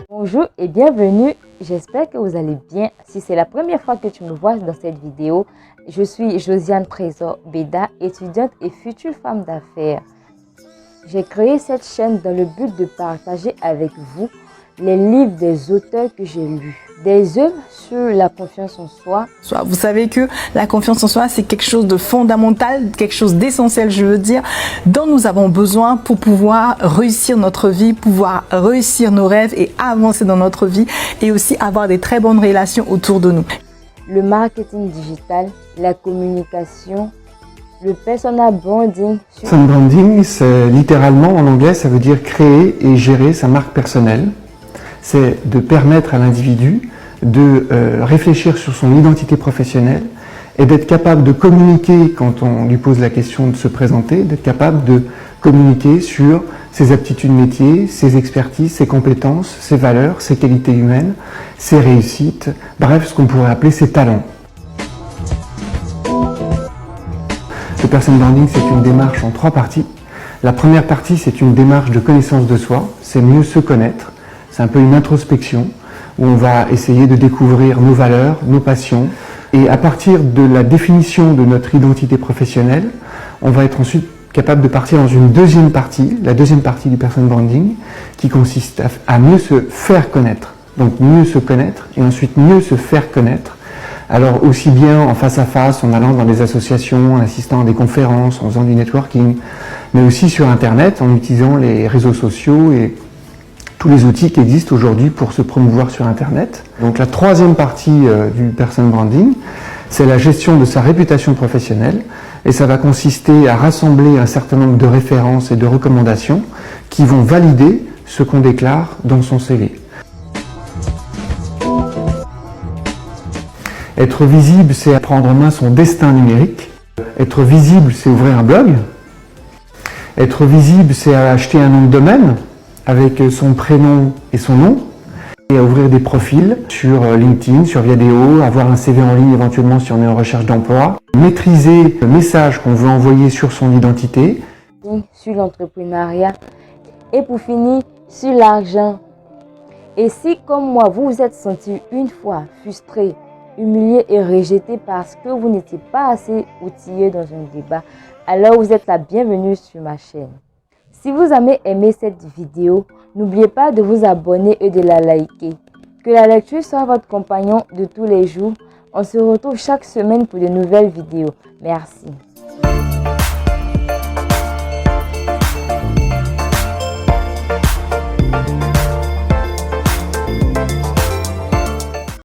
Bonjour et bienvenue, j'espère que vous allez bien. Si c'est la première fois que tu me vois dans cette vidéo, je suis Josiane Trésor Beda, étudiante et future femme d'affaires. J'ai créé cette chaîne dans le but de partager avec vous les livres des auteurs que j'ai lus, des œuvres sur la confiance en soi. Vous savez que la confiance en soi, c'est quelque chose de fondamental, quelque chose d'essentiel, je veux dire, dont nous avons besoin pour pouvoir réussir notre vie, pouvoir réussir nos rêves et avancer dans notre vie et aussi avoir des très bonnes relations autour de nous. Le marketing digital, la communication, le personal branding. Personal branding, c'est littéralement en anglais, ça veut dire créer et gérer sa marque personnelle. C'est de permettre à l'individu de réfléchir sur son identité professionnelle et d'être capable de communiquer quand on lui pose la question de se présenter, d'être capable de communiquer sur ses aptitudes métiers, ses expertises, ses compétences, ses valeurs, ses qualités humaines, ses réussites, bref, ce qu'on pourrait appeler ses talents. Le personal branding, c'est une démarche en 3 parties. La première partie, c'est une démarche de connaissance de soi, c'est mieux se connaître. C'est un peu une introspection où on va essayer de découvrir nos valeurs, nos passions. Et à partir de la définition de notre identité professionnelle, on va être ensuite capable de partir dans une deuxième partie, la deuxième partie du personal branding, qui consiste à mieux se faire connaître. Donc mieux se connaître et ensuite mieux se faire connaître. Alors aussi bien en face à face, en allant dans des associations, en assistant à des conférences, en faisant du networking, mais aussi sur Internet, en utilisant les réseaux sociaux et tous les outils qui existent aujourd'hui pour se promouvoir sur Internet. Donc la troisième partie du personal branding, c'est la gestion de sa réputation professionnelle et ça va consister à rassembler un certain nombre de références et de recommandations qui vont valider ce qu'on déclare dans son CV. Être visible, c'est prendre en main son destin numérique. Être visible, c'est ouvrir un blog. Être visible, c'est acheter un nom de domaine avec son prénom et son nom, et à ouvrir des profils sur LinkedIn, sur Viadeo, avoir un CV en ligne éventuellement si on est en recherche d'emploi, maîtriser le message qu'on veut envoyer sur son identité, sur l'entrepreneuriat et pour finir, sur l'argent. Et si comme moi, vous vous êtes senti une fois frustré, humilié et rejeté parce que vous n'étiez pas assez outillé dans un débat, alors vous êtes la bienvenue sur ma chaîne. Si vous avez aimé cette vidéo, n'oubliez pas de vous abonner et de la liker. Que la lecture soit votre compagnon de tous les jours. On se retrouve chaque semaine pour de nouvelles vidéos. Merci.